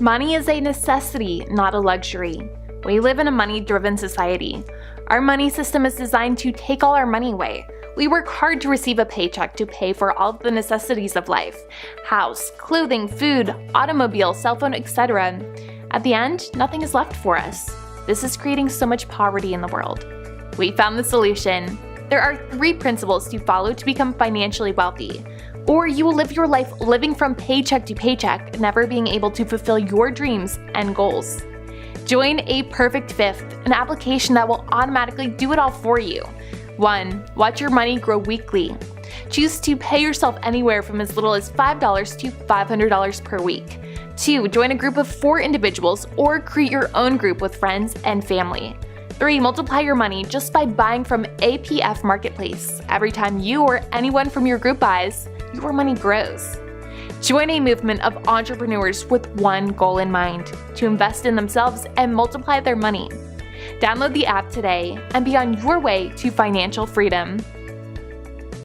Money is a necessity, not a luxury. We live in a money-driven society. Our money system is designed to take all our money away. We work hard to receive a paycheck to pay for all of the necessities of life: house, clothing, food, automobile, cell phone, etc. At the end, nothing is left for us. This is creating so much poverty in the world. We found the solution. There are 3 principles to follow to become financially wealthy, or you will live your life living from paycheck to paycheck, never being able to fulfill your dreams and goals. Join A Perfect Fifth, an application that will automatically do it all for you. 1. Watch your money grow weekly. Choose to pay yourself anywhere from as little as $5 to $500 per week. 2. Join a group of 4 individuals or create your own group with friends and family. 3. Multiply your money just by buying from APF Marketplace. Every time you or anyone from your group buys, your money grows. Join a movement of entrepreneurs with one goal in mind: to invest in themselves and multiply their money. Download the app today and be on your way to financial freedom.